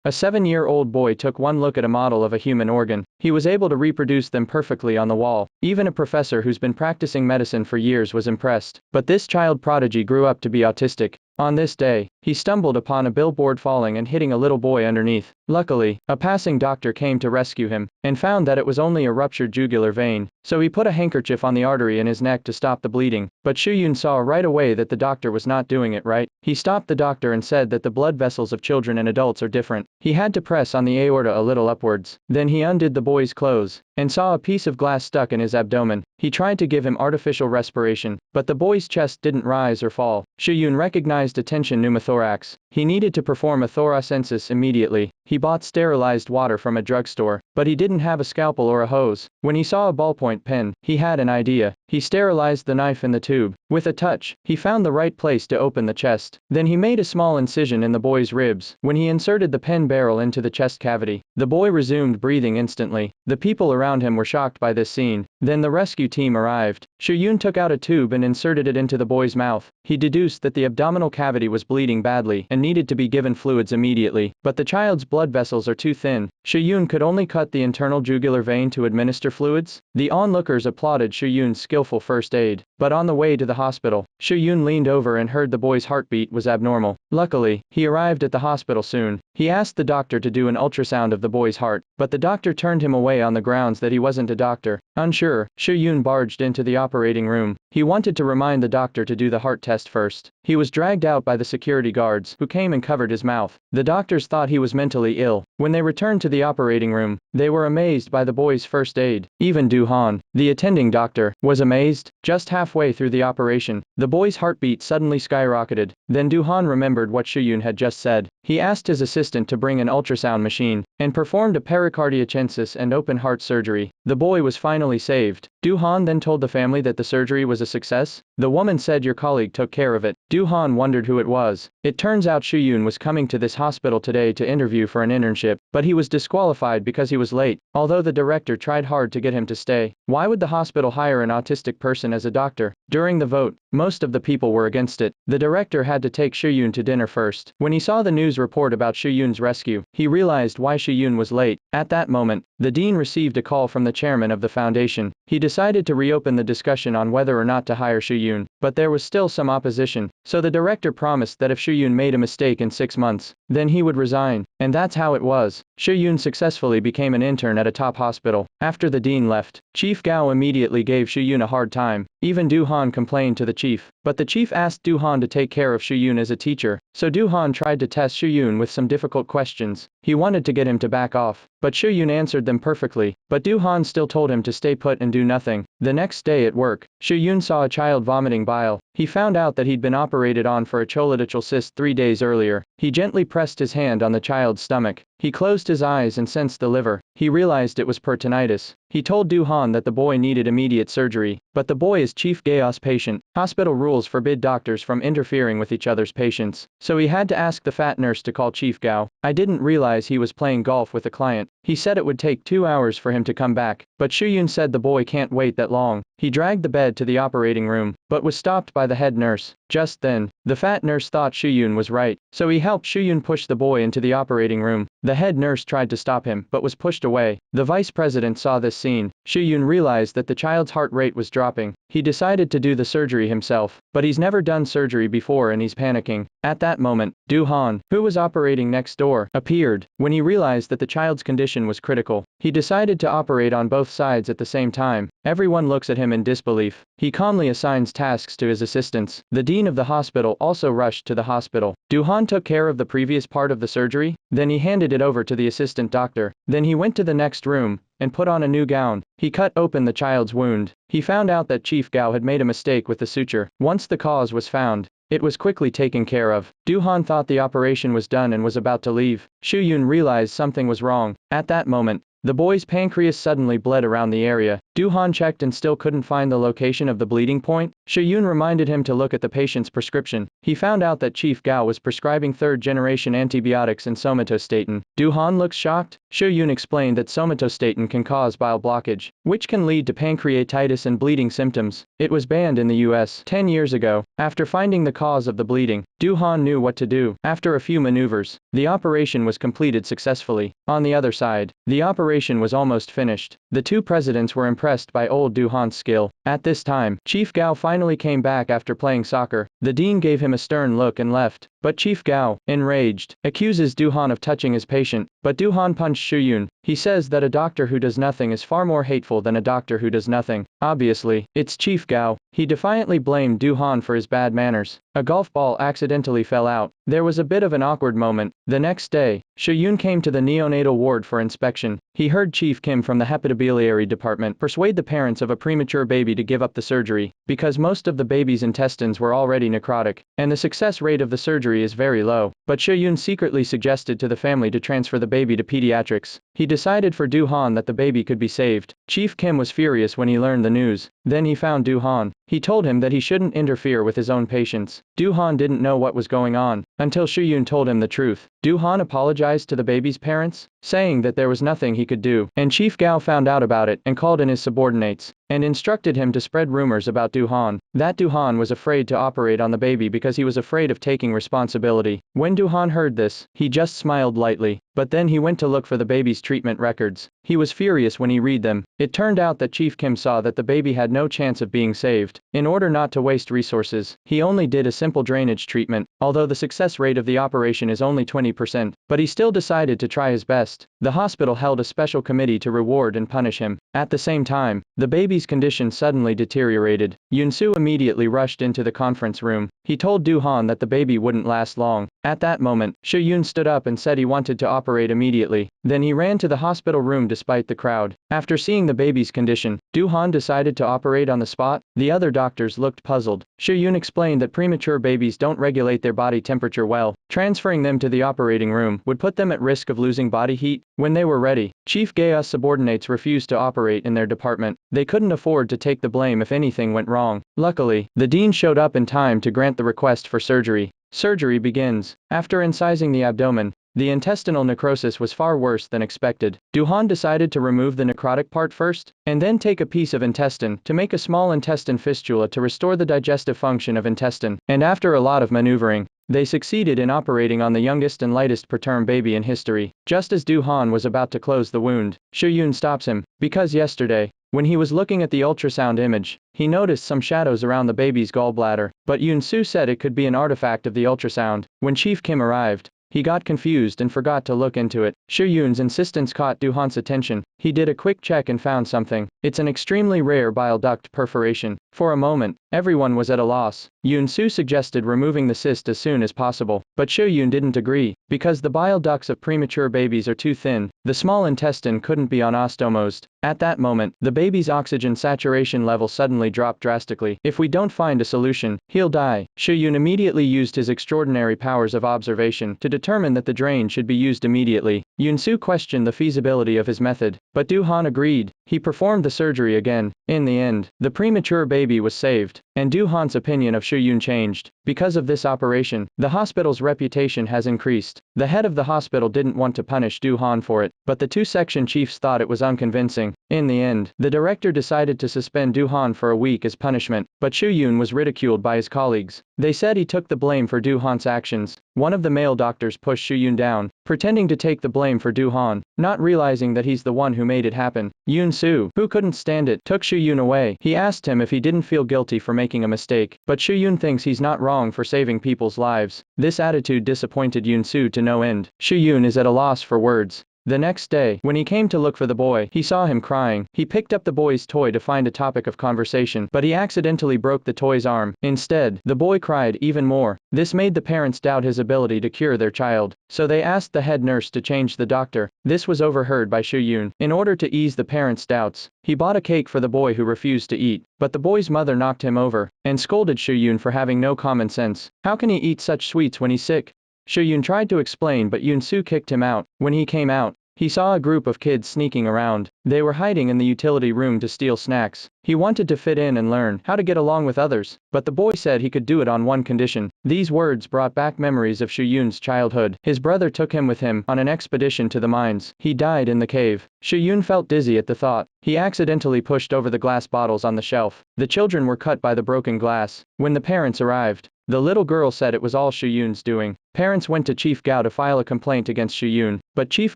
A 7-year-old boy took one look at a model of a human organ. He was able to reproduce them perfectly on the wall. Even a professor who's been practicing medicine for years was impressed. But this child prodigy grew up to be autistic. On this day, he stumbled upon a billboard falling and hitting a little boy underneath. Luckily, a passing doctor came to rescue him, and found that it was only a ruptured jugular vein, so he put a handkerchief on the artery in his neck to stop the bleeding. But Shuyun saw right away that the doctor was not doing it right. He stopped the doctor and said that the blood vessels of children and adults are different. He had to press on the aorta a little upwards. Then he undid the boy's clothes, and saw a piece of glass stuck in his abdomen. He tried to give him artificial respiration, but the boy's chest didn't rise or fall. Shuyun recognized a tension pneumothorax. He needed to perform a thoracensis immediately. He bought sterilized water from a drugstore, but he didn't have a scalpel or a hose. When he saw a ballpoint pen, he had an idea. He sterilized the knife in the tube. With a touch, he found the right place to open the chest. Then he made a small incision in the boy's ribs. When he inserted the pen barrel into the chest cavity, the boy resumed breathing instantly. The people around him were shocked by this scene. Then the rescue team arrived. Shuyun took out a tube and inserted it into the boy's mouth. He deduced that the abdominal cavity was bleeding badly and needed to be given fluids immediately. But the child's blood vessels are too thin. Shuyun could only cut the internal jugular vein to administer fluids. The onlookers applauded Shuyun's skillful first aid. But on the way to the hospital, Shuyun leaned over and heard the boy's heartbeat was abnormal. Luckily, he arrived at the hospital soon. He asked the doctor to do an ultrasound of the boy's heart, but the doctor turned him away on the grounds that he wasn't a doctor. Unsure, Shuyun barged into the operating room. He wanted to remind the doctor to do the heart test first. He was dragged out by the security guards, who came and covered his mouth. The doctors thought he was mentally ill. When they returned to the operating room, they were amazed by the boy's first aid. Even Du-han, the attending doctor, was amazed. Just halfway through the operation, the boy's heartbeat suddenly skyrocketed. Then Du-han remembered what Shuyun had just said. He asked his assistant to bring an ultrasound machine, and performed a pericardiocensis and open heart surgery. The boy was finally saved. Du-han then told the family that the surgery was a success. The woman said your colleague took care of it. Du-han wondered who it was. It turns out Shuyun was coming to this hospital today to interview for an internship, but he was disqualified because he was late, although the director tried hard to get him to stay. Why would the hospital hire an autistic person as a doctor? During the vote, most of the people were against it. The director had to take Shuyun to dinner first. When he saw the news report about Shuyun's rescue, he realized why Shuyun was late. At that moment, the dean received a call from the chairman of the foundation. He decided to reopen the discussion on whether or not to hire Shuyun, but there was still some opposition, so the director promised that if Shuyun made a mistake in 6 months, then he would resign. And that's how it was. Shuyun successfully became an intern at a top hospital. After the dean left, Chief Gao immediately gave Shuyun a hard time. Even Du-han complained to the chief, but the chief asked Du-han to take care of Shuyun as a teacher, so Du-han tried to test Shuyun with some difficult questions. He wanted to get him to back off, but Shuyun answered them perfectly, but Du-han still told him to stay put and do nothing. The next day at work, Shuyun saw a child vomiting bile. He found out that he'd been operated on for a choledital cyst 3 days earlier. He gently pressed his hand on the child's stomach. He closed his eyes and sensed the liver. He realized it was peritonitis. He told Du-han that the boy needed immediate surgery, but the boy is Chief Gao's patient. Hospital rules forbid doctors from interfering with each other's patients, so he had to ask the fat nurse to call Chief Gao. I didn't realize he was playing golf with a client. He said it would take 2 hours for him to come back, but Shuyun said the boy can't wait that long. He dragged the bed to the operating room, but was stopped by the head nurse. Just then, the fat nurse thought Shuyun was right, so he helped Shuyun push the boy into the operating room. The head nurse tried to stop him, but was pushed away. The vice president saw this scene. Shuyun realized that the child's heart rate was dropping. He decided to do the surgery himself, but he's never done surgery before and he's panicking. At that moment, Du-han, who was operating next door, appeared. When he realized that the child's condition was critical, he decided to operate on both sides at the same time. Everyone looks at him in disbelief. He calmly assigns tasks to his assistants. The dean of the hospital also rushed to the hospital. Du-han took care of the previous part of the surgery, then he handed it over to the assistant doctor. Then he went to the next room and put on a new gown. He cut open the child's wound. He found out that Chief Gao had made a mistake with the suture. Once the cause was found, it was quickly taken care of. Du-han thought the operation was done and was about to leave. Shuyun realized something was wrong. At that moment, the boy's pancreas suddenly bled around the area. Du-han checked and still couldn't find the location of the bleeding point. Shu-yun reminded him to look at the patient's prescription. He found out that Chief Gao was prescribing third-generation antibiotics and somatostatin. Du-han looks shocked. Shu-yun explained that somatostatin can cause bile blockage, which can lead to pancreatitis and bleeding symptoms. It was banned in the US 10 years ago. After finding the cause of the bleeding, Du-han knew what to do. After a few maneuvers, the operation was completed successfully. On the other side, the operation was almost finished. The two presidents were impressed by old Du-han's skill. At this time, Chief Gao finally came back after playing soccer. The dean gave him a stern look and left. But Chief Gao, enraged, accuses Du-han of touching his patient. But Du-han punched Shu-yun. He says that a doctor who does nothing is far more hateful than a doctor who does nothing. Obviously, it's Chief Gao. He defiantly blamed Du-han for his bad manners. A golf ball accidentally fell out. There was a bit of an awkward moment. The next day, Shu-yun came to the neonatal ward for inspection. He heard Chief Kim from the hepatobiliary department persuade the parents of a premature baby to give up the surgery, because most of the baby's intestines were already necrotic, and the success rate of the surgery is very low. But Shu-yun secretly suggested to the family to transfer the baby to pediatrics. He decided for Du-han that the baby could be saved. Chief Kim was furious when he learned the news. Then he found Du-han. He told him that he shouldn't interfere with his own patients. Du-han didn't know what was going on, until Shu-yun told him the truth. Du-han apologized to the baby's parents, saying that there was nothing he could do, and Chief Gao found out about it and called in his subordinates, and instructed him to spread rumors about Du-han. That Du-han was afraid to operate on the baby because he was afraid of taking responsibility. When Du-han heard this, he just smiled lightly, but then he went to look for the baby's treatment records. He was furious when he read them. It turned out that Chief Kim saw that the baby had no chance of being saved. In order not to waste resources, he only did a simple drainage treatment, although the success rate of the operation is only 20%, but he still decided to try his best. The hospital held a special committee to reward and punish him. At the same time, the baby's condition suddenly deteriorated. Yun-soo immediately rushed into the conference room. He told Du-han that the baby wouldn't last long. At that moment, Shu-yun stood up and said he wanted to operate immediately. Then he ran to the hospital room despite the crowd. After seeing the baby's condition, Du-han decided to operate on the spot. The other doctors looked puzzled. Shu-yun explained that premature babies don't regulate their body temperature well. Transferring them to the operating room would put them at risk of losing body heat. When they were ready, Chief Gao's subordinates refused to operate in their department. They couldn't afford to take the blame if anything went wrong. Luckily, the dean showed up in time to grant the request for surgery. Surgery begins. After incising the abdomen, the intestinal necrosis was far worse than expected. Du-han decided to remove the necrotic part first, and then take a piece of intestine to make a small intestine fistula to restore the digestive function of intestine. And after a lot of maneuvering, they succeeded in operating on the youngest and lightest preterm baby in history. Just as Du-han was about to close the wound, Shu-yun stops him, because yesterday, when he was looking at the ultrasound image, he noticed some shadows around the baby's gallbladder, but Yun-soo said it could be an artifact of the ultrasound. When Chief Kim arrived, he got confused and forgot to look into it. Shu-yun's insistence caught Du-han's attention. He did a quick check and found something. It's an extremely rare bile duct perforation. For a moment, everyone was at a loss. Yun-soo suggested removing the cyst as soon as possible, but Shu-yun didn't agree, because the bile ducts of premature babies are too thin. The small intestine couldn't be anostomosed. At that moment, the baby's oxygen saturation level suddenly dropped drastically. If we don't find a solution, he'll die. Shu-yun immediately used his extraordinary powers of observation to determine that the drain should be used immediately. Yun-soo questioned the feasibility of his method, but Du-han agreed. He performed the surgery again. In the end, the premature baby was saved, and Du-han's opinion of Shu-yun changed. Because of this operation, the hospital's reputation has increased. The head of the hospital didn't want to punish Du-han for it, but the two section chiefs thought it was unconvincing. In the end, the director decided to suspend Du-han for a week as punishment, but Shu-yun was ridiculed by his colleagues. They said he took the blame for Du-han's actions. One of the male doctors pushed Shu-yun down, pretending to take the blame for Du-han, not realizing that he's the one who made it happen. Yun-soo, who couldn't stand it, took Shu-yun away. He asked him if he didn't feel guilty for making a mistake, but Shu-yun thinks he's not wrong for saving people's lives. This attitude disappointed Yun-soo to no end. Shu-yun is at a loss for words. The next day, when he came to look for the boy, he saw him crying. He picked up the boy's toy to find a topic of conversation, but he accidentally broke the toy's arm. Instead, the boy cried even more. This made the parents doubt his ability to cure their child, so they asked the head nurse to change the doctor. This was overheard by Shu-yun. In order to ease the parents' doubts, he bought a cake for the boy who refused to eat, but the boy's mother knocked him over, and scolded Shu-yun for having no common sense. How can he eat such sweets when he's sick? Shu-yun tried to explain, but Yun-soo kicked him out. When he came out, he saw a group of kids sneaking around. They were hiding in the utility room to steal snacks. He wanted to fit in and learn how to get along with others, but the boy said he could do it on one condition. These words brought back memories of Shuyun's childhood. His brother took him with him on an expedition to the mines. He died in the cave. Shuyun felt dizzy at the thought. He accidentally pushed over the glass bottles on the shelf. The children were cut by the broken glass. When the parents arrived, the little girl said it was all Shuyun's doing. Parents went to Chief Gao to file a complaint against Shuyun, but Chief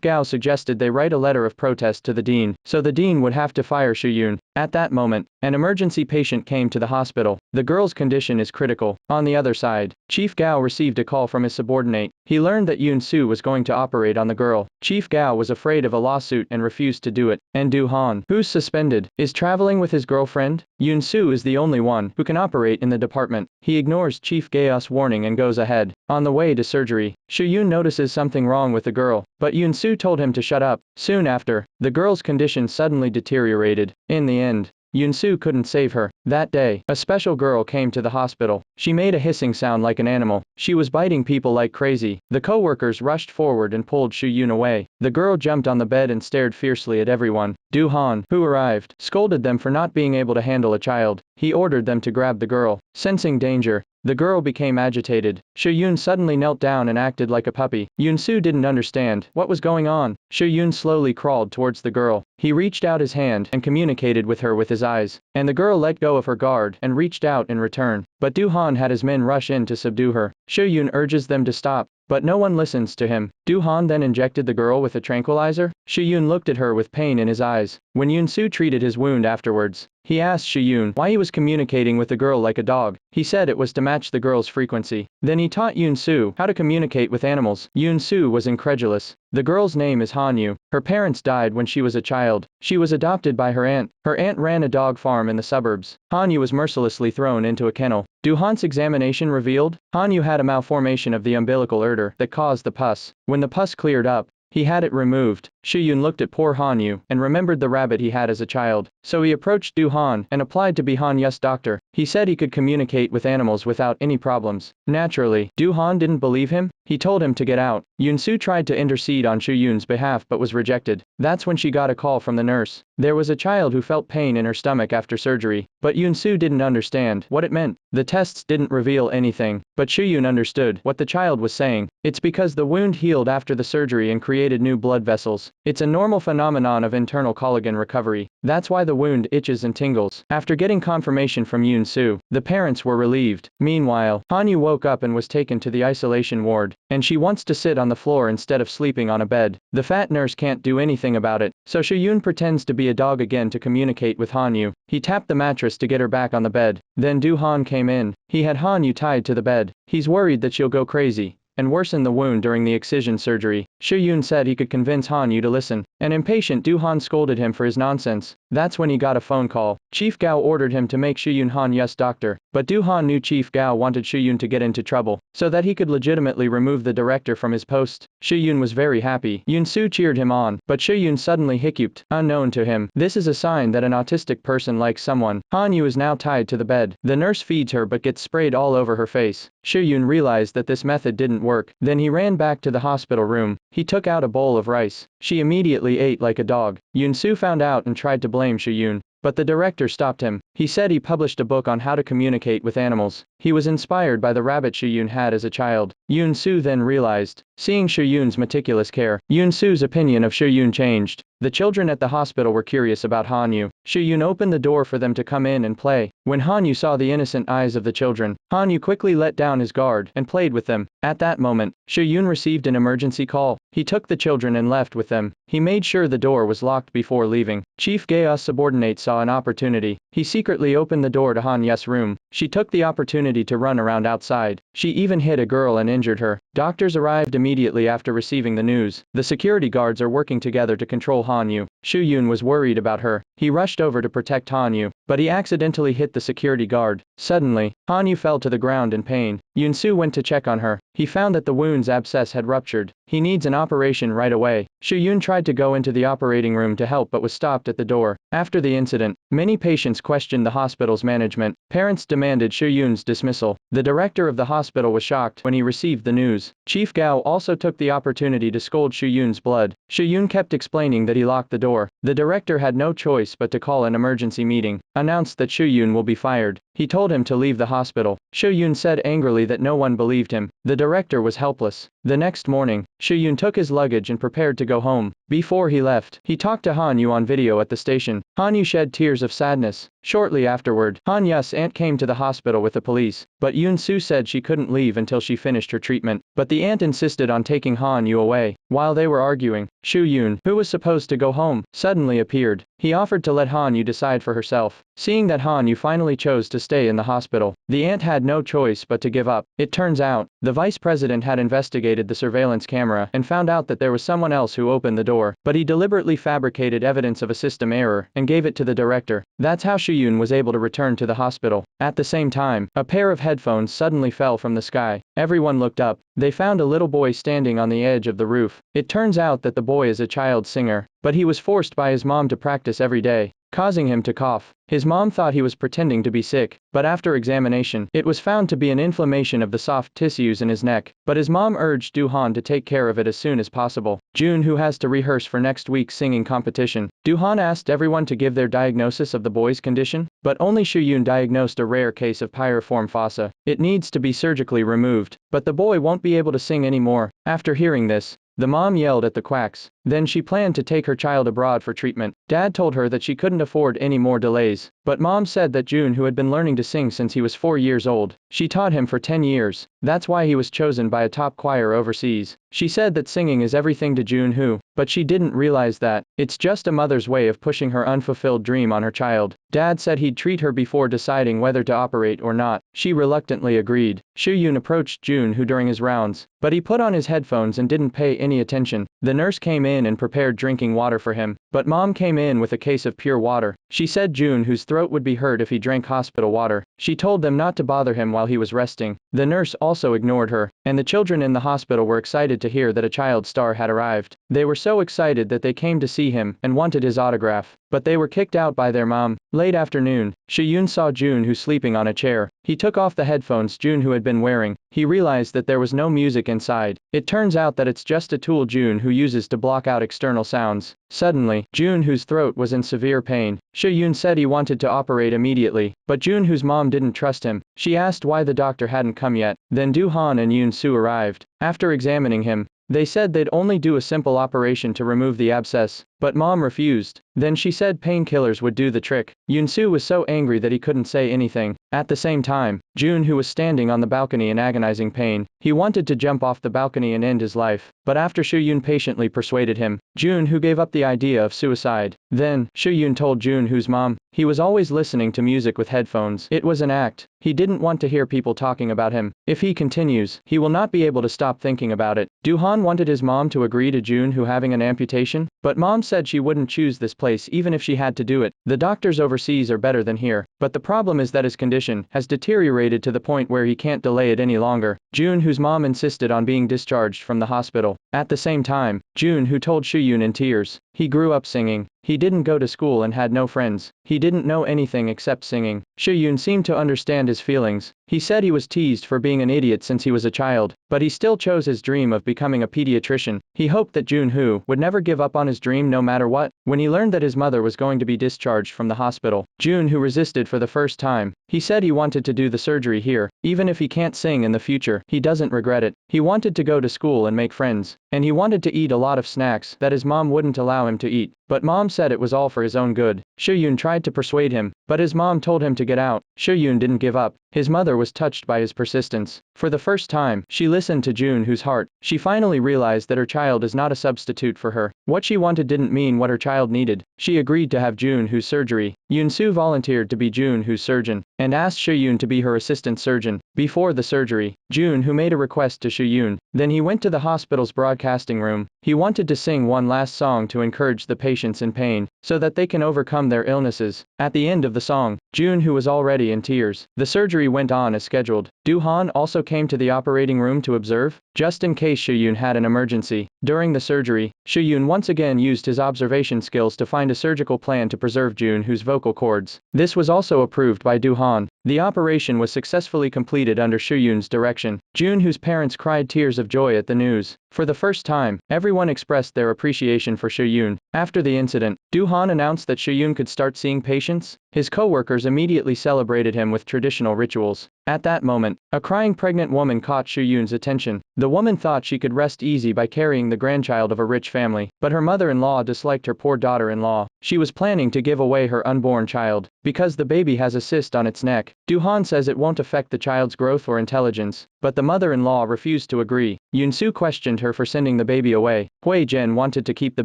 Gao suggested they write a letter of protest to the dean, so the dean would have to fire Shuyun. At that moment, an emergency patient came to the hospital. The girl's condition is critical. On the other side, Chief Gao received a call from his subordinate. He learned that Yun Su was going to operate on the girl. Chief Gao was afraid of a lawsuit and refused to do it. And Du Han, who's suspended, is traveling with his girlfriend. Yun Su is the only one who can operate in the department. He ignores Chief Gao's warning and goes ahead. On the way to surgery, Shuyun notices something wrong with the girl, but Yun Su told him to shut up. Soon after, the girl's condition suddenly deteriorated. In the end, Yun Su couldn't save her. That day, a special girl came to the hospital. She made a hissing sound like an animal. She was biting people like crazy. The co-workers rushed forward and pulled Shuyun away. The girl jumped on the bed and stared fiercely at everyone. Du Han, who arrived, scolded them for not being able to handle a child. He ordered them to grab the girl. Sensing danger, the girl became agitated. Shuyun suddenly knelt down and acted like a puppy. Yun Su didn't understand what was going on. Shuyun slowly crawled towards the girl. He reached out his hand and communicated with her with his eyes, and the girl let go of her guard and reached out in return. But Du Han had his men rush in to subdue her. Shuyun urges them to stop, but no one listens to him. Du Han then injected the girl with a tranquilizer. Shuyun looked at her with pain in his eyes. When Yun Su treated his wound afterwards, he asked Shuyun why he was communicating with the girl like a dog. He said it was to match the girl's frequency. Then he taught Yun Su how to communicate with animals. Yun Su was incredulous. The girl's name is Hanyu. Her parents died when she was a child. She was adopted by her aunt. Her aunt ran a dog farm in the suburbs. Hanyu was mercilessly thrown into a kennel. Du Han's examination revealed Hanyu had a malformation of the umbilical ureter that caused the pus. When the pus cleared up, he had it removed. Shuyun looked at poor Hanyu and remembered the rabbit he had as a child. So he approached Du Han and applied to be Hanyu's doctor. He said he could communicate with animals without any problems. Naturally, Du Han didn't believe him. He told him to get out. Yun Su tried to intercede on Shuyun's behalf but was rejected. That's when she got a call from the nurse. There was a child who felt pain in her stomach after surgery, but Yun Su didn't understand what it meant. The tests didn't reveal anything, but Shuyun understood what the child was saying. It's because the wound healed after the surgery and created new blood vessels. It's a normal phenomenon of internal collagen recovery. That's why the wound itches and tingles. After getting confirmation from Yun Su, the parents were relieved. Meanwhile, Hanyu woke up and was taken to the isolation ward, and she wants to sit on the floor instead of sleeping on a bed. The fat nurse can't do anything about it, so Shuyun pretends to be a dog again to communicate with Hanyu. He tapped the mattress to get her back on the bed. Then Du Han came in. He had Hanyu tied to the bed. He's worried that she'll go crazy and worsen the wound during the excision surgery. Shuyun said he could convince Hanyu to listen. An impatient Du Han scolded him for his nonsense. That's when he got a phone call. Chief Gao ordered him to make Shuyun Hanyu's doctor, but Du Han knew Chief Gao wanted Shuyun to get into trouble, so that he could legitimately remove the director from his post. Shuyun was very happy. Yun Su cheered him on, but Shuyun suddenly hiccuped, unknown to him. This is a sign that an autistic person likes someone. Hanyu is now tied to the bed. The nurse feeds her but gets sprayed all over her face. Shuyun realized that this method didn't work. Then he ran back to the hospital room. He took out a bowl of rice. She immediately ate like a dog. Yun Su found out and tried to blame Shuyun, but the director stopped him. He said he published a book on how to communicate with animals. He was inspired by the rabbit Shuyun had as a child. Yun Su then realized, seeing Shuyun's meticulous care, Yun Su's opinion of Shuyun changed. The children at the hospital were curious about Hanyu. Shuyun opened the door for them to come in and play. When Hanyu saw the innocent eyes of the children, Hanyu quickly let down his guard and played with them. At that moment, Shuyun received an emergency call. He took the children and left with them. He made sure the door was locked before leaving. Chief Gao's subordinate saw an opportunity. He secretly opened the door to Hanyu's room. She took the opportunity to run around outside. She even hit a girl and injured her. Doctors arrived immediately after receiving the news. The security guards are working together to control Hanyu. Shuyun was worried about her. He rushed over to protect Hanyu, but he accidentally hit the security guard. Suddenly, Hanyu fell to the ground in pain. Yoon-soo went to check on her. He found that the wound's abscess had ruptured. He needs an operation right away. Soo-yoon tried to go into the operating room to help but was stopped at the door. After the incident, many patients questioned the hospital's management. Parents demanded Soo-yoon's dismissal. The director of the hospital was shocked when he received the news. Chief Gao also took the opportunity to scold Soo-yoon's blood. Soo-yoon kept explaining that he locked the door. The director had no choice but to call an emergency meeting, announced that Soo-yoon will be fired. He told him to leave the hospital. Soo-yoon said angrily that no one believed him. The director was helpless. The next morning, Soo-yoon took his luggage and prepared to go home. Before he left, he talked to Han-yu on video at the station. Han-yu shed tears of sadness. Shortly afterward, Han-yu's aunt came to the hospital with the police, but Yoon-soo said she couldn't leave until she finished her treatment. But the aunt insisted on taking Han-yu away. While they were arguing, Soo-yoon, who was supposed to go home, suddenly appeared. He offered to let Han-yu decide for herself. Seeing that Han-yu finally chose to stay in the hospital, the aunt had no choice but to give up. It turns out, the vice president had investigated the surveillance camera and found out that there was someone else who opened the door, but he deliberately fabricated evidence of a system error and gave it to the director. That's how Soo-yoon was able to return to the hospital. At the same time, a pair of headphones suddenly fell from the sky. Everyone looked up. They found a little boy standing on the edge of the roof. It turns out that the boy is a child singer, but he was forced by his mom to practice every day, causing him to cough. His mom thought he was pretending to be sick, but after examination, it was found to be an inflammation of the soft tissues in his neck. But his mom urged Do-han to take care of it as soon as possible. June, who has to rehearse for next week's singing competition, Do-han asked everyone to give their diagnosis of the boy's condition, but only Soo-yoon diagnosed a rare case of piriform fossa. It needs to be surgically removed, but the boy won't be able to sing anymore. After hearing this, the mom yelled at the quacks. Then she planned to take her child abroad for treatment. Dad told her that she couldn't afford any more delays, but mom said that June, who had been learning to sing since he was 4 years old, she taught him for 10 years. That's why he was chosen by a top choir overseas. She said that singing is everything to June, who, but she didn't realize that it's just a mother's way of pushing her unfulfilled dream on her child. Dad said he'd treat her before deciding whether to operate or not. She reluctantly agreed. Soo-yoon approached June, who during his rounds, but he put on his headphones and didn't pay any attention. The nurse came in and prepared drinking water for him, but mom came in with a case of pure water. She said June, whose throat would be hurt if he drank hospital water. She told them not to bother him while he was resting. The nurse also ignored her, and the children in the hospital were excited to hear that a child star had arrived. They were so excited that they came to see him and wanted his autograph, but they were kicked out by their mom. Late afternoon, Soo-yoon saw June, who sleeping on a chair. He took off the headphones June, who had been wearing. He realized that there was no music inside. It turns out that it's just a tool June, who uses to block out external sounds. Suddenly, June, whose throat was in severe pain. Soo-yoon said he wanted to operate immediately, but June, whose mom didn't trust him. She asked why the doctor hadn't come yet. Then Do-han and Yoon-soo arrived. After examining him, they said they'd only do a simple operation to remove the abscess, but mom refused. Then she said painkillers would do the trick. Yoon-soo was so angry that he couldn't say anything. At the same time, June, who was standing on the balcony in agonizing pain, he wanted to jump off the balcony and end his life, but after Soo-yoon patiently persuaded him, June, who gave up the idea of suicide. Then, Soo-yoon told June, whose mom, he was always listening to music with headphones. It was an act. He didn't want to hear people talking about him. If he continues, he will not be able to stop thinking about it. Do-han wanted his mom to agree to June, who having an amputation, but mom said she wouldn't choose this place even if she had to do it. The doctors overseas are better than here, but the problem is that his condition has deteriorated to the point where he can't delay it any longer. June, whose mom insisted on being discharged from the hospital. At the same time, June, who told Soo-yoon in tears, he grew up singing. He didn't go to school and had no friends. He didn't know anything except singing. Soo-yoon seemed to understand his feelings. He said he was teased for being an idiot since he was a child, but he still chose his dream of becoming a pediatrician. He hoped that June-hoo would never give up on his dream no matter what. When he learned that his mother was going to be discharged from the hospital, June-hoo resisted for the first time. He said he wanted to do the surgery here. Even if he can't sing in the future, he doesn't regret it. He wanted to go to school and make friends, and he wanted to eat a lot of snacks that his mom wouldn't allow him to eat. But mom said it was all for his own good. Soo-yoon tried to persuade him, but his mom told him to get out. Soo-yoon didn't give up. His mother was touched by his persistence. For the first time, she listened to June, whose heart. She finally realized that her child is not a substitute for her. What she wanted didn't mean what her child needed. She agreed to have June-hoo's surgery. Yoon-soo volunteered to be June-hoo's surgeon, and asked Soo-yoon to be her assistant surgeon. Before the surgery, June-hoo made a request to Soo-yoon. Then he went to the hospital's broadcasting room. He wanted to sing one last song to encourage the patients in pain. so that they can overcome their illnesses. At the end of the song, June, who was already in tears. The surgery went on as scheduled. Do-han also came to the operating room to observe, just in case Soo-yoon had an emergency. During the surgery, Soo-yoon once again used his observation skills to find a surgical plan to preserve June-hoo's vocal cords. This was also approved by Do-han. The operation was successfully completed under Soo-yoon's direction. June-hoo's parents cried tears of joy at the news. For the first time, everyone expressed their appreciation for Soo-yoon. After the incident, Do-han announced that Soo-yoon could start seeing patients. His co-workers immediately celebrated him with traditional rituals. At that moment, a crying pregnant woman caught Soo-yoon's attention. The woman thought she could rest easy by carrying the grandchild of a rich family, but her mother-in-law disliked her poor daughter-in-law. She was planning to give away her unborn child, because the baby has a cyst on its neck. Do-han says it won't affect the child's growth or intelligence, but the mother-in-law refused to agree. Yoon-soo questioned her for sending the baby away. Hui-jen wanted to keep the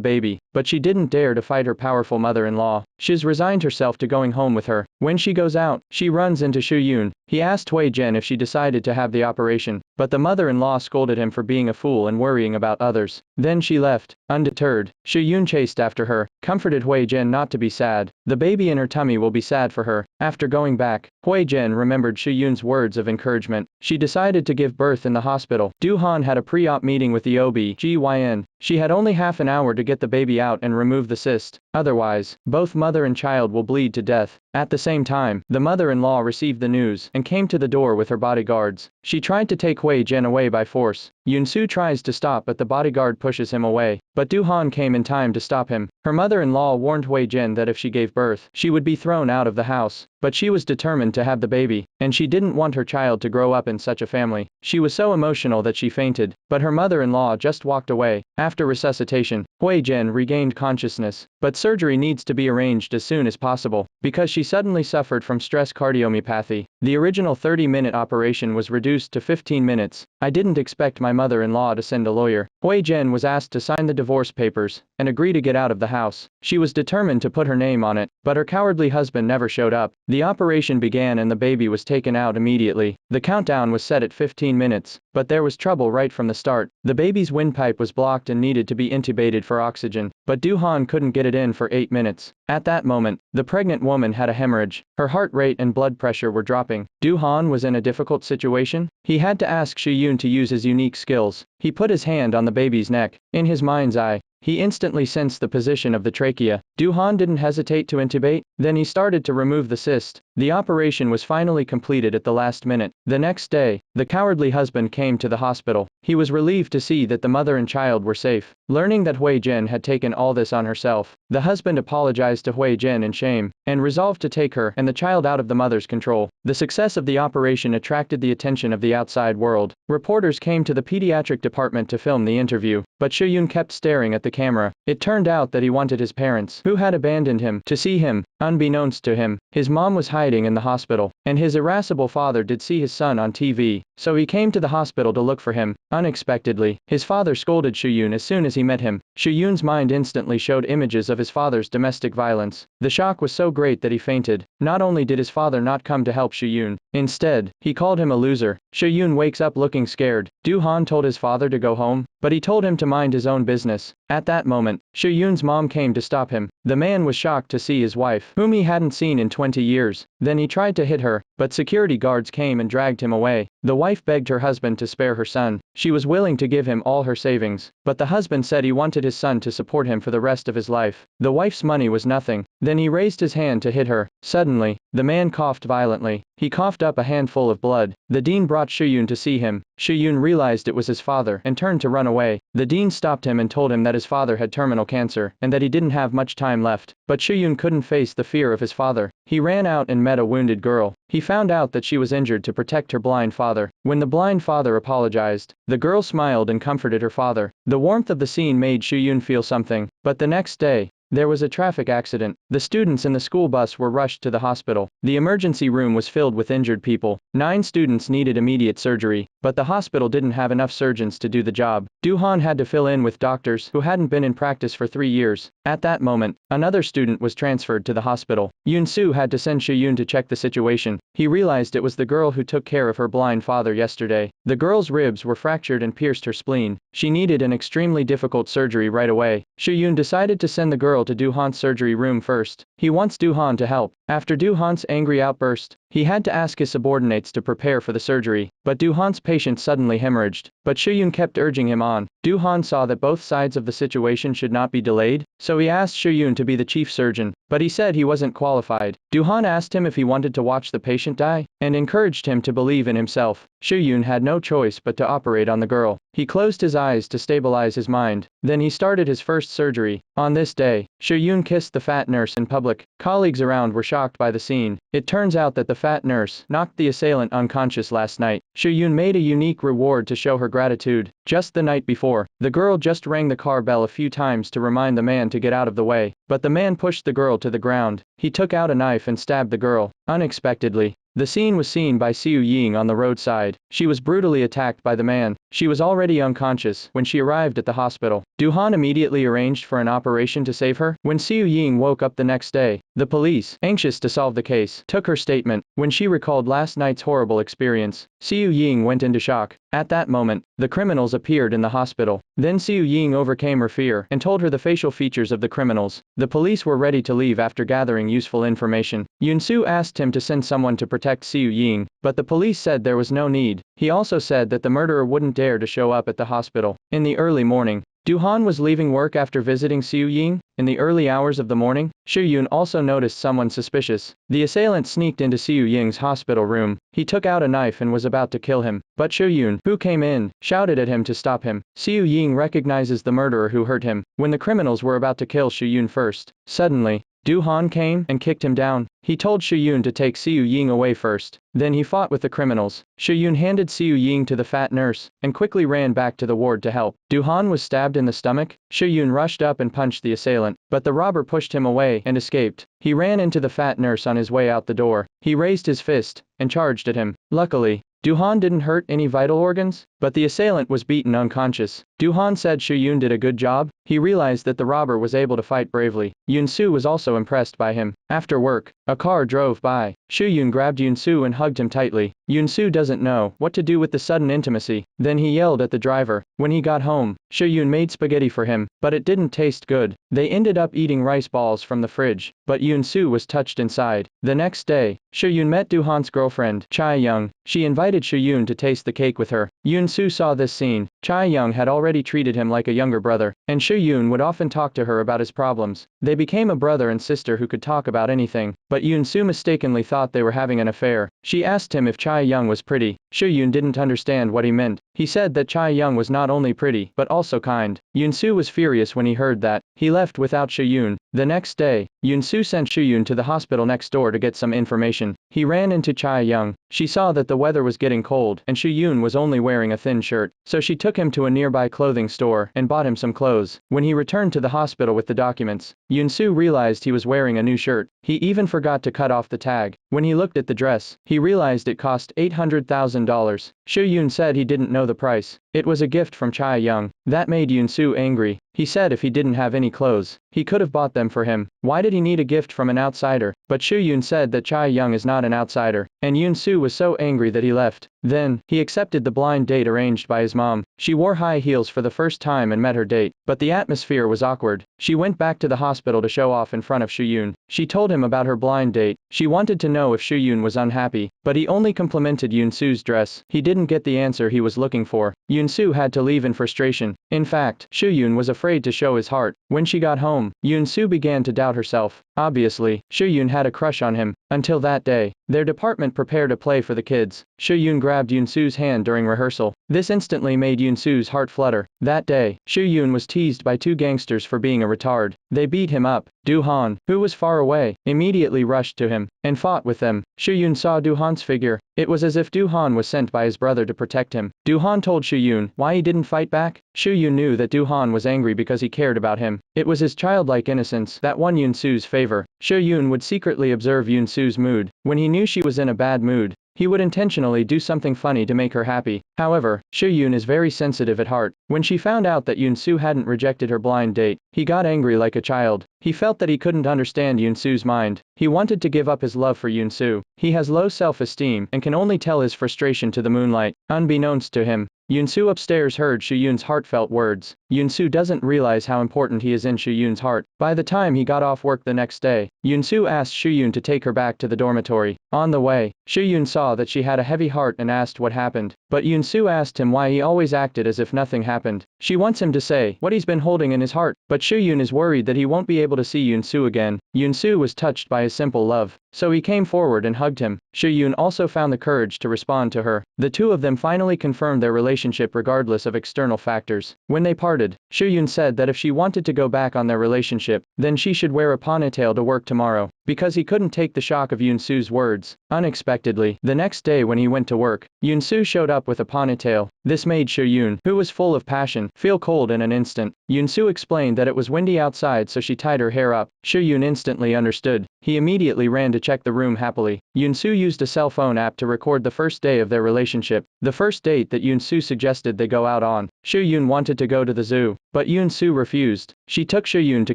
baby, but she didn't dare to fight her powerful mother-in-law. She's resigned herself to going home with her. When she goes out, she runs into Soo-yoon. He asked Hui-jen if she decided to have the operation, but the mother-in-law scolded him for being a fool and worrying about others. Then she left. Undeterred, Soo-yoon chased after her, comforted Hui-jen not to be sad. The baby in her tummy will be sad for her. After going back, Hui-jen remembered Soo-yoon's words of encouragement. She decided to give birth in the hospital. Do-han had a pre-op meeting with the OB/GYN. She had only half an hour to get the baby out and remove the cyst. Otherwise, both mother and child will bleed to death. At the same time, the mother-in-law received the news and came to the door with her bodyguards. She tried to take Hui-jen away by force. Yoon-soo tries to stop, but the bodyguard pushes him away. But Do-han came in time to stop him. Her mother-in-law warned Hui-jen that if she gave birth, she would be thrown out of the house. But she was determined to have the baby, and she didn't want her child to grow up in such a family. She was so emotional that she fainted, but her mother-in-law just walked away. After resuscitation, Hui-jen regained consciousness, but surgery needs to be arranged as soon as possible, because she suddenly suffered from stress cardiomyopathy. The original 30-minute operation was reduced to 15 minutes. I didn't expect my mother-in-law to send a lawyer. Hui-jen was asked to sign the divorce papers and agree to get out of the house. She was determined to put her name on it, but her cowardly husband never showed up. The operation began and the baby was taken out immediately. The countdown was set at 15 minutes, but there was trouble right from the start. The baby's windpipe was blocked and needed to be intubated for oxygen, but Do-han couldn't get it in for 8 minutes. At that moment, the pregnant woman had a hemorrhage. Her heart rate and blood pressure were dropping. Do-han was in a difficult situation. He had to ask Soo-yoon to use his unique skills. He put his hand on the baby's neck. In his mind's eye, he instantly sensed the position of the trachea. Do-han didn't hesitate to intubate. Then he started to remove the cyst. The operation was finally completed at the last minute. The next day, the cowardly husband came to the hospital. He was relieved to see that the mother and child were safe. Learning that Hui-jen had taken all this on herself, the husband apologized to Hui-jen in shame, and resolved to take her and the child out of the mother's control. The success of the operation attracted the attention of the outside world. Reporters came to the pediatric department to film the interview, but Soo-yoon kept staring at the camera. It turned out that he wanted his parents, who had abandoned him, to see him. Unbeknownst to him, his mom was hiding in the hospital, and his irascible father did see his son on TV, so he came to the hospital to look for him. Unexpectedly, his father scolded Soo-yoon as soon as he met him. Soo-yoon's mind instantly showed images of his father's domestic violence. The shock was so great that he fainted. Not only did his father not come to help Soo-yoon, instead, he called him a loser. Soo-yoon wakes up looking scared. Do-han told his father to go home, but he told him to mind his own business. At that moment, Soo-yoon's mom came to stop him. The man was shocked to see his wife, whom he hadn't seen in 20 years. Then he tried to hit her, but security guards came and dragged him away. The wife begged her husband to spare her son. She was willing to give him all her savings, but the husband said he wanted his son to support him for the rest of his life. The wife's money was nothing. Then he raised his hand to hit her. Suddenly, the man coughed violently. He coughed up a handful of blood. The dean brought Soo-yoon to see him. Soo-yoon realized it was his father and turned to run away. The dean stopped him and told him that his father had terminal cancer and that he didn't have much time left. But Soo-yoon couldn't face the fear of his father. He ran out and met a wounded girl. He found out that she was injured to protect her blind father. When the blind father apologized, the girl smiled and comforted her father. The warmth of the scene made Soo-yoon feel something. But the next day, there was a traffic accident. The students in the school bus were rushed to the hospital. The emergency room was filled with injured people. 9 students needed immediate surgery, but the hospital didn't have enough surgeons to do the job. Du-han had to fill in with doctors who hadn't been in practice for 3 years. At that moment, another student was transferred to the hospital. Yoon-soo had to send Soo-yoon to check the situation. He realized it was the girl who took care of her blind father yesterday. The girl's ribs were fractured and pierced her spleen. She needed an extremely difficult surgery right away. Soo-yoon decided to send the girl to Du-han's surgery room first. He wants Du-han to help. After Du-han's angry outburst, he had to ask his subordinates to prepare for the surgery, but Du-han's patient suddenly hemorrhaged. But Soo-yoon kept urging him on. Du-han saw that both sides of the situation should not be delayed, so he asked Soo-yoon to be the chief surgeon, but he said he wasn't qualified. Du-han asked him if he wanted to watch the patient die, and encouraged him to believe in himself. Soo-yoon had no choice but to operate on the girl. He closed his eyes to stabilize his mind. Then he started his first surgery. On this day, Soo-yoon kissed the fat nurse in public. Colleagues around were shocked by the scene. It turns out that the fat nurse knocked the assailant unconscious last night. Soo-yoon made a unique reward to show her gratitude. Just the night before, the girl just rang the car bell a few times to remind the man to get out of the way, but the man pushed the girl to the ground. He took out a knife and stabbed the girl. Unexpectedly, the scene was seen by Soo-ying on the roadside. She was brutally attacked by the man. She was already unconscious when she arrived at the hospital. Du-han immediately arranged for an operation to save her. When Soo-ying woke up the next day, the police, anxious to solve the case, took her statement. When she recalled last night's horrible experience, Soo-ying went into shock. At that moment, the criminals appeared in the hospital. Then Soo-ying overcame her fear and told her the facial features of the criminals. The police were ready to leave after gathering useful information. Yoon-soo asked him to send someone to protect Soo-ying, but the police said there was no need. He also said that the murderer wouldn't dare to show up at the hospital. In the early morning, Du-han was leaving work after visiting Soo-ying. In the early hours of the morning, Soo-yoon also noticed someone suspicious. The assailant sneaked into Soo-ying's hospital room. He took out a knife and was about to kill him, but Soo-yoon, who came in, shouted at him to stop him. Soo-ying recognizes the murderer who hurt him. When the criminals were about to kill Soo-yoon first, suddenly, Du-han came and kicked him down. He told Soo-yoon to take Soo-ying away first. Then he fought with the criminals. Soo-yoon handed Soo-ying to the fat nurse, and quickly ran back to the ward to help. Du-han was stabbed in the stomach. Soo-yoon rushed up and punched the assailant, but the robber pushed him away and escaped. He ran into the fat nurse on his way out the door. He raised his fist and charged at him. Luckily, Du-han didn't hurt any vital organs, but the assailant was beaten unconscious. Du-han said Soo-yoon did a good job. He realized that the robber was able to fight bravely. Yoon-soo was also impressed by him. After work, a car drove by. Soo-yoon grabbed Yoon-soo and hugged him tightly. Yoon-soo doesn't know what to do with the sudden intimacy. Then he yelled at the driver. When he got home, Soo-yoon made spaghetti for him, but it didn't taste good. They ended up eating rice balls from the fridge, but Yoon-soo was touched inside. The next day, Soo-yoon met Du-han's girlfriend, Chae-young. She invited Soo-yoon to taste the cake with her. Yoon-soo saw this scene. Chae-young had already treated him like a younger brother, and Soo-yoon would often talk to her about his problems. They became a brother and sister who could talk about anything, but Yoon-soo mistakenly thought they were having an affair. She asked him if Chae-young was pretty. Soo-yoon didn't understand what he meant. He said that Chae-young was not only pretty, but also kind. Yoon-soo was furious when he heard that. He left without Soo-yoon. The next day, Yoon-soo sent Soo-yoon to the hospital next door to get some information. He ran into Chae-young. She saw that the weather was getting cold and Soo-yoon was only wearing a thin shirt, so she took him to a nearby clothing store and bought him some clothes. When he returned to the hospital with the documents, Yoon-soo realized he was wearing a new shirt. He even forgot to cut off the tag. When he looked at the dress, he realized it cost $800,000. Soo-yoon said he didn't know the price. It was a gift from Chae-young. That made Yoon-soo angry. He said if he didn't have any clothes, he could have bought them for him. Why did he need a gift from an outsider? But Soo-yoon said that Chae-young is not an outsider, and Yoon-soo was so angry that he left. Then, he accepted the blind date arranged by his mom. She wore high heels for the first time and met her date, but the atmosphere was awkward. She went back to the hospital to show off in front of Soo-yoon. She told him about her blind date. She wanted to know if Soo-yoon was unhappy, but he only complimented Yoon-soo's dress. He didn't get the answer he was looking for. Yoon-soo had to leave in frustration. In fact, Soo-yoon was afraid to show his heart. When she got home, Yoon-soo began to doubt herself. Obviously, Soo-yoon had a crush on him. Until that day, their department prepared a play for the kids. Soo-yoon grabbed Yoon-soo's hand during rehearsal. This instantly made Yoon-soo's heart flutter. That day, Soo-yoon was teased by two gangsters for being a retard. They beat him up. Du-han, who was far away, immediately rushed to him and fought with them. Soo-yoon saw Du-han's figure. It was as if Du-han was sent by his brother to protect him. Du-han told Soo-yoon why he didn't fight back. Soo-yoon knew that Du-han was angry because he cared about him. It was his childlike innocence that won Yoon-soo's favor. Soo-yoon would secretly observe Yoon-soo's mood. When he knew she was in a bad mood, he would intentionally do something funny to make her happy. However, Soo-yoon is very sensitive at heart. When she found out that Yoon-soo hadn't rejected her blind date, he got angry like a child. He felt that he couldn't understand Yoon-soo's mind. He wanted to give up his love for Yoon-soo. He has low self-esteem and can only tell his frustration to the moonlight. Unbeknownst to him, Yoon-soo upstairs heard Soo-yoon's heartfelt words. Yoon-soo doesn't realize how important he is in Soo-yoon's heart. By the time he got off work the next day, Yoon-soo asked Soo-yoon to take her back to the dormitory. On the way, Soo-yoon saw that she had a heavy heart and asked what happened. But Yoon-soo asked him why he always acted as if nothing happened. She wants him to say what he's been holding in his heart, but Soo-yoon is worried that he won't be able to see Yoon-soo again. Yoon-soo was touched by his simple love, so he came forward and hugged him. Soo-yoon also found the courage to respond to her. The two of them finally confirmed their relationship regardless of external factors. When they parted, Soo-yoon said that if she wanted to go back on their relationship, then she should wear a ponytail to work tomorrow, because he couldn't take the shock of Yoon-soo's words. Unexpectedly, the next day when he went to work, Yoon-soo showed up with a ponytail. This made Soo-yoon, who was full of passion, feel cold in an instant. Yoon-soo explained that it was windy outside, so she tied her hair up. Soo-yoon instantly understood. He immediately ran to check the room happily. Yoon-soo used a cell phone app to record the first day of their relationship, the first date that Yoon-soo suggested they go out on. Soo-yoon wanted to go to the zoo, but Yoon-soo refused. She took Soo-yoon to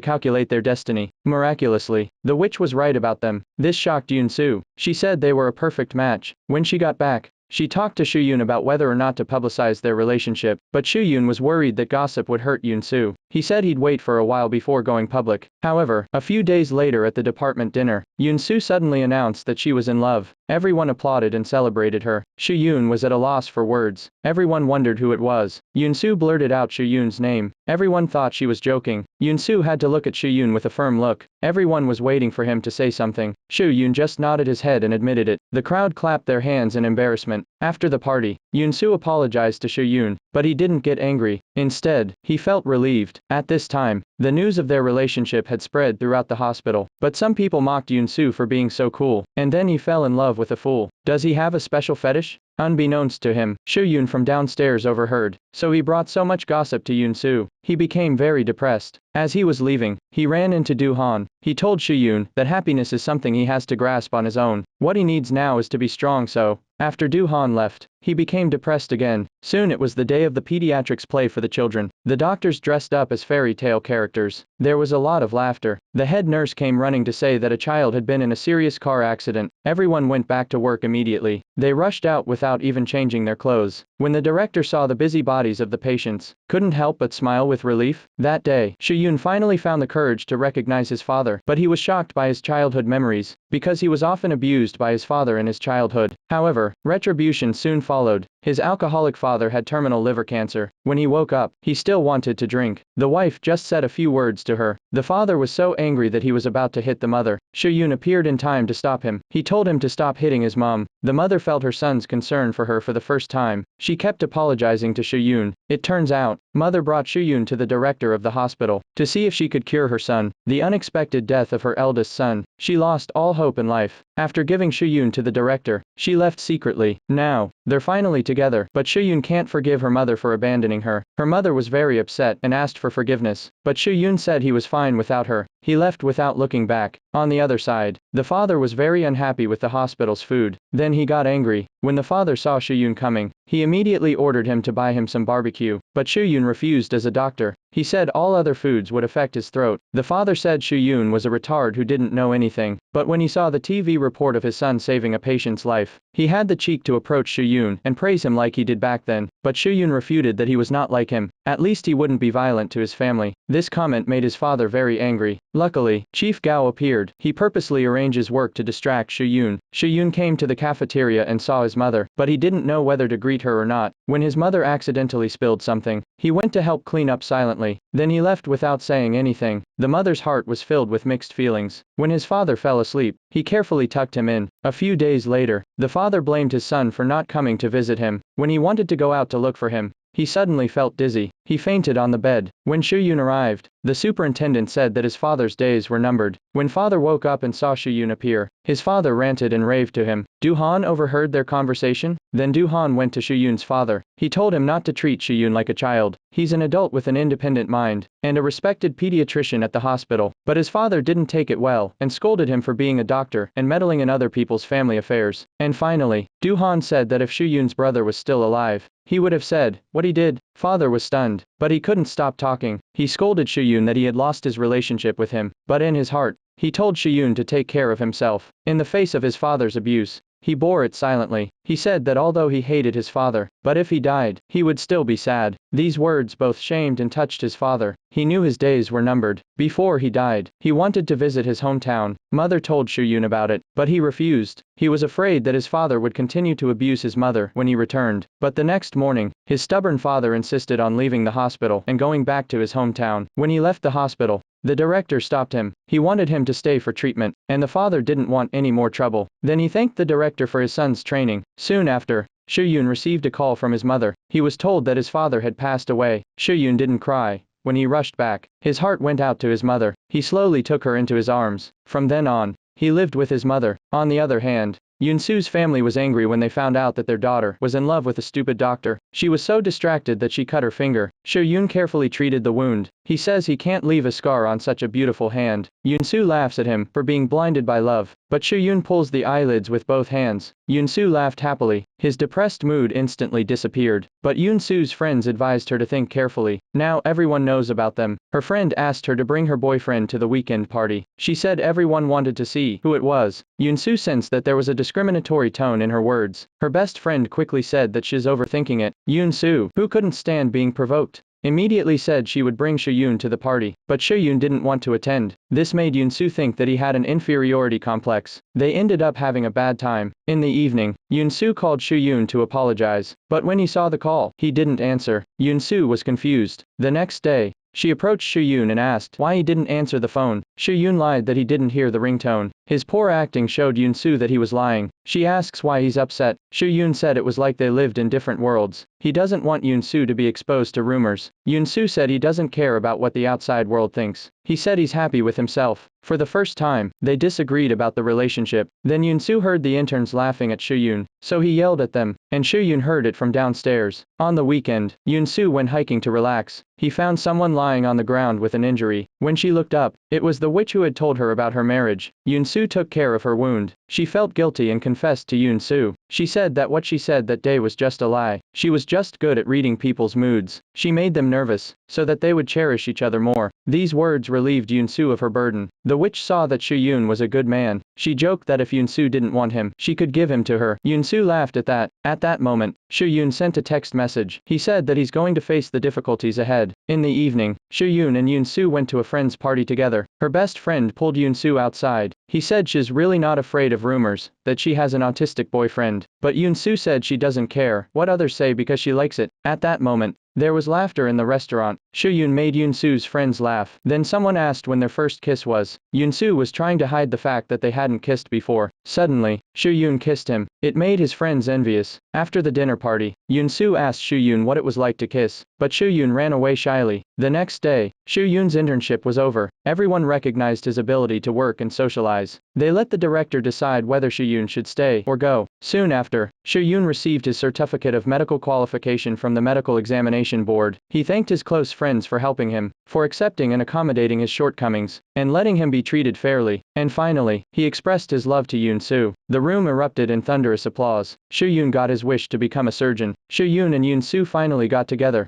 calculate their destiny. Miraculously, the witch was right about them. This shocked Yoon-soo. She said they were a perfect match. When she got back, she talked to Soo-yoon about whether or not to publicize their relationship, but Soo-yoon was worried that gossip would hurt Yoon-soo. He said he'd wait for a while before going public. However, a few days later at the department dinner, Yoon-soo suddenly announced that she was in love. Everyone applauded and celebrated her. Soo-yoon was at a loss for words. Everyone wondered who it was. Yoon-soo blurted out Soo-yoon's name. Everyone thought she was joking. Yoon-soo had to look at Soo-yoon with a firm look. Everyone was waiting for him to say something. Soo-yoon just nodded his head and admitted it. The crowd clapped their hands in embarrassment. After the party, Yoon-soo apologized to Soo-yoon, but he didn't get angry. Instead, he felt relieved. At this time, the news of their relationship had spread throughout the hospital, but some people mocked Yoon-soo for being so cool. And then he fell in love with a fool. Does he have a special fetish? Unbeknownst to him, Soo-yoon from downstairs overheard, so he brought so much gossip to Yoon-soo. He became very depressed. As he was leaving, he ran into Do-han. He told Soo-yoon that happiness is something he has to grasp on his own. What he needs now is to be strong. So, after Do-han left, he became depressed again. Soon it was the day of the pediatrics play for the children. The doctors dressed up as fairy tale characters. There was a lot of laughter. The head nurse came running to say that a child had been in a serious car accident. Everyone went back to work immediately. They rushed out without even changing their clothes. When the director saw the busy bodies of the patients, couldn't help but smile with relief. That day, Soo-yoon finally found the courage to recognize his father, but he was shocked by his childhood memories, because he was often abused by his father in his childhood. However, retribution soon followed. His alcoholic father had terminal liver cancer. When he woke up, he still wanted to drink. The wife just said a few words to her. The father was so angry that he was about to hit the mother. Soo-yoon appeared in time to stop him. He told him to stop hitting his mom. The mother felt her son's concern for her for the first time. She kept apologizing to Soo-yoon. It turns out, mother brought Soo-yoon to the director of the hospital to see if she could cure her son. The unexpected death of her eldest son. She lost all hope in life. After giving Soo-yoon to the director, she left secretly. Now, they're finally together, but Soo-yoon can't forgive her mother for abandoning her. Her mother was very upset and asked for forgiveness, but Soo-yoon said he was fine without her. He left without looking back. On the other side, the father was very unhappy with the hospital's food. Then he got angry. When the father saw Soo-yoon coming, he immediately ordered him to buy him some barbecue, but Soo-yoon refused as a doctor. He said all other foods would affect his throat. The father said Soo-yoon was a retard who didn't know anything, but when he saw the TV report of his son saving a patient's life, he had the cheek to approach Soo-yoon and praise him like he did back then, but Soo-yoon refuted that he was not like him. At least he wouldn't be violent to his family. This comment made his father very angry. Luckily, Chief Gao appeared. He purposely arranged his work to distract Soo-yoon. Soo-yoon came to the cafeteria and saw his mother, but he didn't know whether to greet her or not. When his mother accidentally spilled something, he went to help clean up silently. Then he left without saying anything. The mother's heart was filled with mixed feelings. When his father fell asleep, he carefully tucked him in. A few days later, the father blamed his son for not coming to visit him. When he wanted to go out to look for him, he suddenly felt dizzy. he fainted on the bed. When Shu-yun arrived, the superintendent said that his father's days were numbered. When father woke up and saw Shu-yun appear, his father ranted and raved to him. Du-han overheard their conversation. Then Du-han went to Shu-yun's father. He told him not to treat Shu-yun like a child. He's an adult with an independent mind, and a respected pediatrician at the hospital. But his father didn't take it well, and scolded him for being a doctor and meddling in other people's family affairs. And finally, Du-han said that if Shu-yun's brother was still alive, he would have said what he did. Father was stunned, but he couldn't stop talking. He scolded Shu-yun that he had lost his relationship with him, but in his heart, he told Shu-yun to take care of himself. In the face of his father's abuse, he bore it silently. He said that although he hated his father, but if he died, he would still be sad. These words both shamed and touched his father. He knew his days were numbered. Before he died, he wanted to visit his hometown. Mother told Shu-yun about it, but he refused. He was afraid that his father would continue to abuse his mother when he returned. But the next morning, his stubborn father insisted on leaving the hospital and going back to his hometown. When he left the hospital, the director stopped him. He wanted him to stay for treatment, and the father didn't want any more trouble. Then he thanked the director for his son's training. Soon after, Shu-yun received a call from his mother. He was told that his father had passed away. Shu-yun didn't cry. When he rushed back, his heart went out to his mother. He slowly took her into his arms. From then on, he lived with his mother. On the other hand, Yoon-soo's family was angry when they found out that their daughter was in love with a stupid doctor. She was so distracted that she cut her finger. Shu-yun carefully treated the wound. He says he can't leave a scar on such a beautiful hand. Yoon-soo laughs at him for being blinded by love, but Shu-yun pulls the eyelids with both hands. Yoon-soo laughed happily. His depressed mood instantly disappeared, but Yoon-soo's friends advised her to think carefully. Now everyone knows about them. Her friend asked her to bring her boyfriend to the weekend party. She said everyone wanted to see who it was. Yoon-soo sensed that there was a discriminatory tone in her words. Her best friend quickly said that she's overthinking it. Yoon-soo, who couldn't stand being provoked, immediately said she would bring Shu-yun to the party, but Shu-yun didn't want to attend. This made Yoon-soo think that he had an inferiority complex. They ended up having a bad time. In the evening, Yoon-soo called Shu-yun to apologize, but when he saw the call, he didn't answer. Yoon-soo was confused. The next day, she approached Shu-yun and asked why he didn't answer the phone. Shu-yun lied that he didn't hear the ringtone. His poor acting showed Yoon-soo that he was lying. She asks why he's upset. Shu-yun said it was like they lived in different worlds. He doesn't want Yoon-soo to be exposed to rumors. Yoon-soo said he doesn't care about what the outside world thinks. He said he's happy with himself. For the first time, they disagreed about the relationship. Then Yoon-soo heard the interns laughing at Shu-yun, so he yelled at them, and Shu-yun heard it from downstairs. On the weekend, Yoon-soo went hiking to relax. He found someone lying on the ground with an injury. When she looked up, it was the witch who had told her about her marriage. Yoon-soo took care of her wound. She felt guilty and confessed to Yoon-soo. She said that what she said that day was just a lie. She was just good at reading people's moods. She made them nervous, so that they would cherish each other more. These words relieved Yoon-soo of her burden. The witch saw that Shu-yun was a good man. She joked that if Yoon-soo didn't want him, she could give him to her. Yoon-soo laughed at that. At that moment, Shu-yun sent a text message. He said that he's going to face the difficulties ahead. In the evening, Shu-yun and Yoon-soo went to a friend's party together. Her best friend pulled Yoon-soo outside. He said she's really not afraid of rumors, that she has an autistic boyfriend. But Yoon-soo said she doesn't care what others say because she likes it. At that moment, there was laughter in the restaurant. Shu-yun made Yoon-soo's friends laugh. Then someone asked when their first kiss was. Yoon-soo was trying to hide the fact that they hadn't kissed before. Suddenly, Shu-yun kissed him. It made his friends envious. After the dinner party, Yoon-soo asked Shu-yun what it was like to kiss, but Shu-yun ran away shyly. The next day, Shu-yun's internship was over. Everyone recognized his ability to work and socialize. They let the director decide whether Shu-yun should stay or go. Soon after, Shu-yun received his certificate of medical qualification from the medical examination board. He thanked his close friends for helping him, for accepting and accommodating his shortcomings, and letting him be treated fairly. And finally, he expressed his love to Yoon-soo. The room erupted in thunderous applause. Shu-yun got his wish to become a surgeon. Shu-yun and Yoon-soo finally got together.